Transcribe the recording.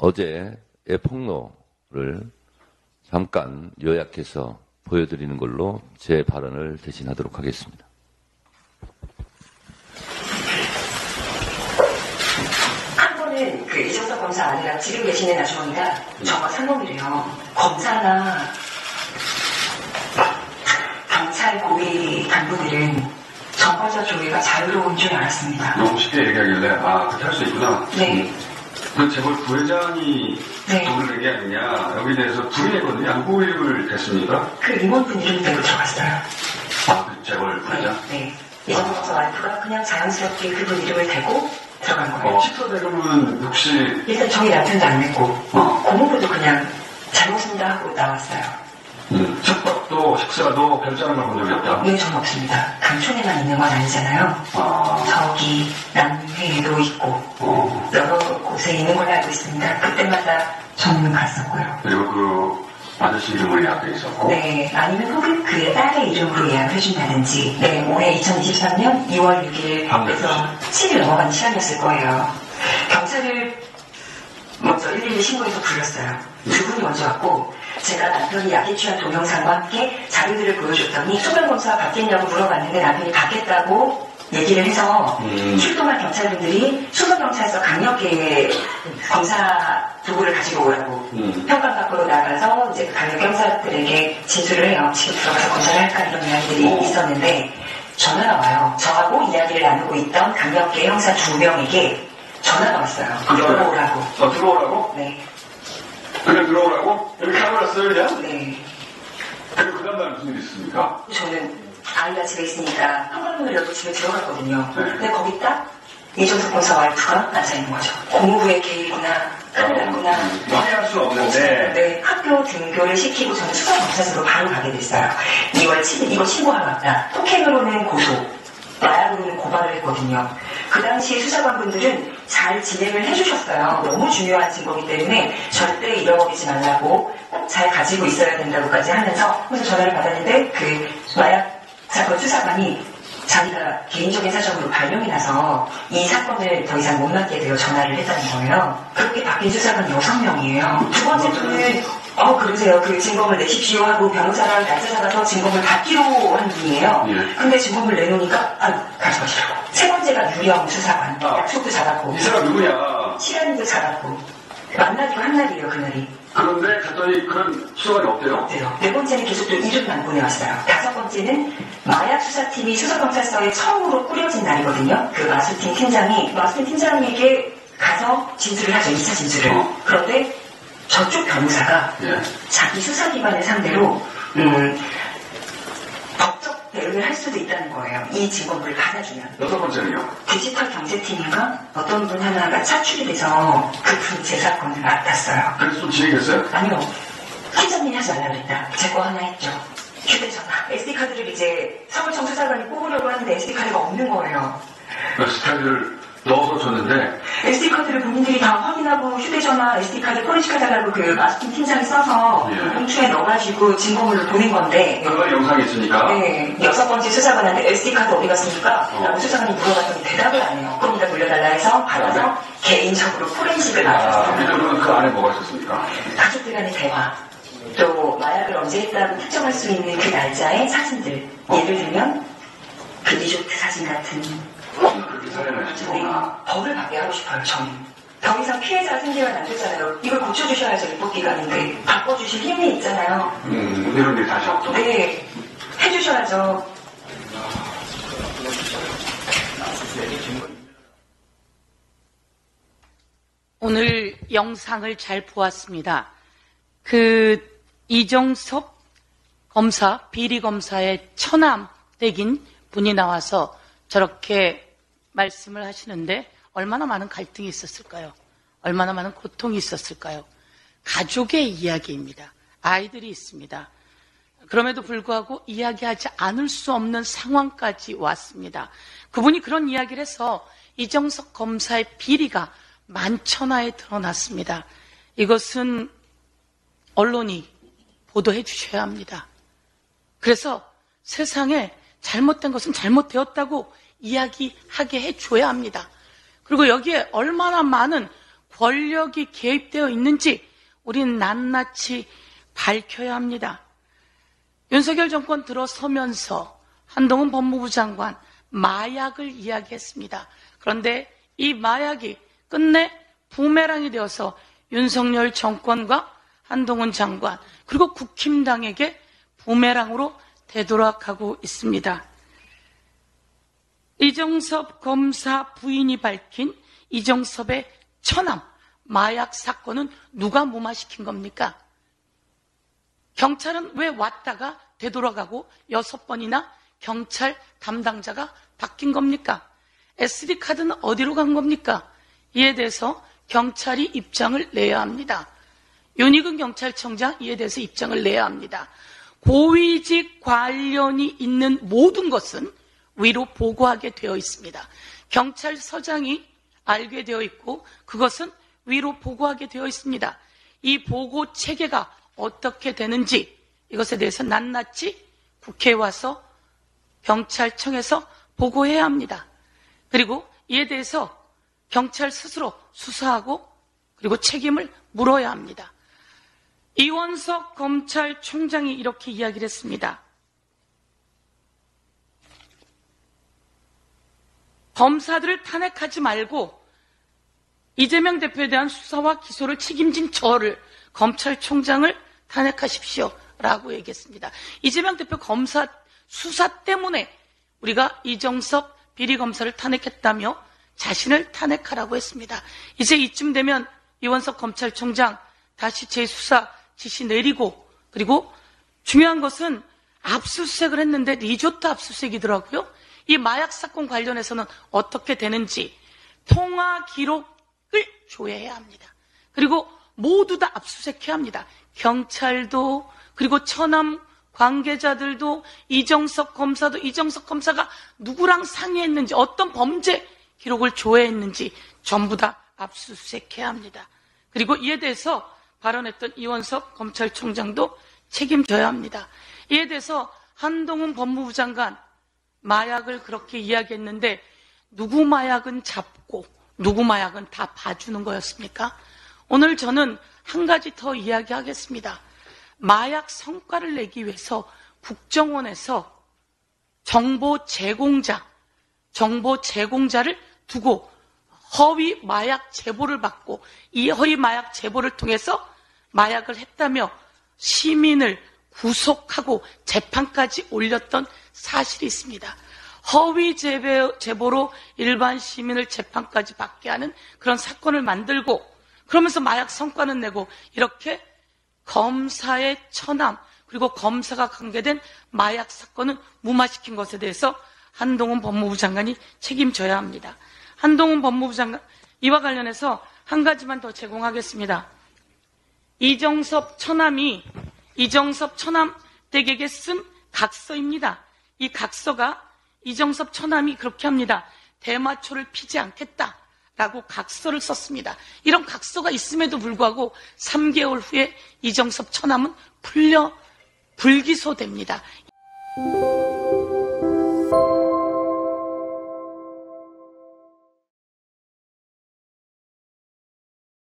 어제의 폭로를 잠깐 요약해서 보여드리는 걸로 제 발언을 대신하도록 하겠습니다. 한 번은 그 이정석 검사 아내랑 지금 계시는 아주머니가 저와 상봉이래요. 검사나 경찰 고위 간부들은 정과자 조회가 자유로운 줄 알았습니다. 너무 쉽게 얘기하길래 그렇게 할 수 있구나. 네. 그 재벌 부회장이 네. 돈을 낸 게 아니냐. 여기에 대해서 부인했거든요. 양보 이름을 댔습니까? 그 임원분 이름 대고 들어갔어요. 그 재벌 부회장? 네. 이정석 검사 와이프가 그냥 자연스럽게 그분 이름을 대고 들어간 거예요. 식사 대금은 혹시 일단 저희 남편도 안 냈고 고모부도 그냥 잘 먹습니다 하고 나왔어요. 숙박도 식사도 별자는 걸 본 적이 없다? 네, 전 없습니다. 강촌에만 있는 건 아니잖아요. 저기 남해에도 있고 여러 곳에 있는 걸로 알고 있습니다. 그때마다 저는 갔었고요. 그리고 그 아저씨 이름으로 예약돼 있었고? 네, 아니면 혹은 그 딸의 이름으로 예약을 해준다든지. 네, 올해 2023년 2월 6일에서 7일 넘어가는 시간이었을 거예요. 경찰을 먼저 112 신고해서 불렀어요. 두 분이 먼저 왔고 제가 남편이 약에 취한 동영상과 함께 자료들을 보여줬더니 소변검사가 받겠냐고 물어봤는데 남편이 받겠다고 얘기를 해서 출동한 경찰분들이 수서경찰서 강력계 검사 도구를 가지고 오라고 현관 밖으로 나가서 이제 강력계 형사들에게 진술을 해요. 지금 들어가서 검사를 할까 이런 이야기들이 있었는데 전화가 와요. 저하고 이야기를 나누고 있던 강력계 형사 2명에게 전화가 왔어요. 들어오라고. 들어오라고? 네. 그냥 들어오라고? 이렇게 하버렸어요 그냥? 네. 그리고 그 다음날 무슨 일이 있습니까? 저는 아이가 집에 있으니까 현관문을 열고 집에 들어갔거든요. 네. 근데 거기 딱 이정석 검사 와이프가 앉아있는 거죠. 고모부의 개입이구나, 큰일 났구나. 확인할 수는 없는데. 네, 학교 등교를 시키고 저는 수사검사소로 바로 가게 됐어요. 2월 7일 이거 신고하러 왔다. 폭행으로는 고소, 마약으로는 고발을 했거든요. 그 당시에 수사관분들은 잘 진행을 해주셨어요. 너무 중요한 증거이기 때문에 절대 잃어버리지 말라고 꼭 잘 가지고 있어야 된다고까지 하면서 그래서 전화를 받았는데 그 마약 사건 수사관이 자기가 개인적인 사정으로 발령이 나서 이 사건을 더 이상 못 맡게 되어 전화를 했다는 거예요. 그렇게 바뀐 수사관이 6명이에요. 두 번째 분은 그러세요. 그 증거물 내십시오 하고 변호사랑 날짜 잡아서 증거물 받기로 한 분이에요. 근데 증거물 내놓으니까 가져가시라고. 세 번째가 유령 수사관. 약속도 잡았고. 이 사람 누구냐? 시간도 잡았고. 만나기로 한 날이에요, 그날이. 그런데 갔더니 그런 수사관이 없대요? 없대요. 네 번째는 계속 또 이름만 보내왔어요. 다섯 번째는 마약 수사팀이 수사검찰서에 처음으로 꾸려진 날이거든요. 그 마수팀 팀장에게 가서 진술을 하죠. 2차 진술을. 그런데 저쪽 변호사가 자기 수사기관을 상대로 법적 대응을 할 수도 있다는 거예요. 이 증거물을 받아주면. 여섯 번째는요? 디지털 경제팀인가? 어떤 분 하나가 차출이 돼서 그분 제 사건을 맡았어요. 그래서 좀 진행했어요? 아니요. 팀장님이 하지 말라 그랬다. 제 거 하나 했죠. 휴대전화, SD카드를 이제 서울청 수사관이 뽑으려고 하는데 SD카드가 없는 거예요. SD카드를 넣어서 줬는데 SD카드를 본인들이 다 확인하고 휴대전화, SD카드 포렌식하다라고 그 마스팅 팀장이 써서 봉투에 넣어가지고 증거물로 보낸 건데 그런 영상이 있으니까 네, 여섯 번째 수사관한테 SD카드 어디 갔습니까? 라고 수사관이 물어봤더니 대답을 안 해요. 그럼 다 돌려달라 해서 받아서 개인적으로 포렌식을 맡았어요. 그러면 그 안에 뭐가 있었습니까? 가족들 간의 대화, 또 마약을 언제 했다고 특정할 수 있는 그 날짜의 사진들, 예를 들면 그 리조트 사진 같은 그렇게 살해를 하시구나. 법을 받게 하고 싶어요, 저는. 더 이상 피해자 생계가 안 되잖아요. 이걸 고쳐주셔야죠, 입법기관인데. 바꿔주실 힘이 있잖아요. 이런 게 다시 없죠. 네, 해주셔야죠. 오늘 영상을 잘 보았습니다. 그 이정석 검사, 비리검사의 처남댁인 분이 나와서 저렇게 말씀을 하시는데 얼마나 많은 갈등이 있었을까요? 얼마나 많은 고통이 있었을까요? 가족의 이야기입니다. 아이들이 있습니다. 그럼에도 불구하고 이야기하지 않을 수 없는 상황까지 왔습니다. 그분이 그런 이야기를 해서 이정석 검사의 비리가 만천하에 드러났습니다. 이것은 언론이 보도해 주셔야 합니다. 그래서 세상에 잘못된 것은 잘못되었다고 이야기하게 해줘야 합니다. 그리고 여기에 얼마나 많은 권력이 개입되어 있는지 우리는 낱낱이 밝혀야 합니다. 윤석열 정권 들어서면서 한동훈 법무부 장관 마약을 이야기했습니다. 그런데 이 마약이 끝내 부메랑이 되어서 윤석열 정권과 한동훈 장관 그리고 국힘당에게 부메랑으로 되돌아가고 있습니다. 이정섭 검사 부인이 밝힌 이정섭의 처남 마약 사건은 누가 무마시킨 겁니까? 경찰은 왜 왔다가 되돌아가고 6번이나 경찰 담당자가 바뀐 겁니까? SD카드는 어디로 간 겁니까? 이에 대해서 경찰이 입장을 내야 합니다. 윤희근 경찰청장 이에 대해서 입장을 내야 합니다. 고위직 관련이 있는 모든 것은 위로 보고하게 되어 있습니다. 경찰서장이 알게 되어 있고 그것은 위로 보고하게 되어 있습니다. 이 보고 체계가 어떻게 되는지 이것에 대해서 낱낱이 국회에 와서 경찰청에서 보고해야 합니다. 그리고 이에 대해서 경찰 스스로 수사하고 그리고 책임을 물어야 합니다. 이원석 검찰총장이 이렇게 이야기를 했습니다. 검사들을 탄핵하지 말고 이재명 대표에 대한 수사와 기소를 책임진 저를 검찰총장을 탄핵하십시오 라고 얘기했습니다. 이재명 대표 검사 수사 때문에 우리가 이정섭 비리검사를 탄핵했다며 자신을 탄핵하라고 했습니다. 이제 이쯤 되면 이원석 검찰총장 다시 재수사 지시 내리고 그리고 중요한 것은 압수수색을 했는데 리조트 압수수색이더라고요. 이 마약 사건 관련해서는 어떻게 되는지 통화 기록을 조회해야 합니다. 그리고 모두 다 압수수색해야 합니다. 경찰도 그리고 처남 관계자들도 이정석 검사도 이정석 검사가 누구랑 상의했는지 어떤 범죄 기록을 조회했는지 전부 다 압수수색해야 합니다. 그리고 이에 대해서 발언했던 이원석 검찰총장도 책임져야 합니다. 이에 대해서 한동훈 법무부 장관 마약을 그렇게 이야기했는데 누구 마약은 잡고 누구 마약은 다 봐주는 거였습니까? 오늘 저는 한 가지 더 이야기하겠습니다. 마약 성과를 내기 위해서 국정원에서 정보 제공자를 두고 허위 마약 제보를 받고 이 허위 마약 제보를 통해서 마약을 했다며 시민을 구속하고 재판까지 올렸던 사실이 있습니다. 허위 제보로 일반 시민을 재판까지 받게 하는 그런 사건을 만들고 그러면서 마약 성과는 내고 이렇게 검사의 처남 그리고 검사가 관계된 마약 사건은 무마시킨 것에 대해서 한동훈 법무부 장관이 책임져야 합니다. 한동훈 법무부 장관 이와 관련해서 한 가지만 더 제공하겠습니다. 이정섭 처남 댁에게 쓴 각서입니다. 이 각서가 이정섭 처남이 그렇게 합니다. 대마초를 피지 않겠다라고 각서를 썼습니다. 이런 각서가 있음에도 불구하고 3개월 후에 이정섭 처남은 불기소됩니다.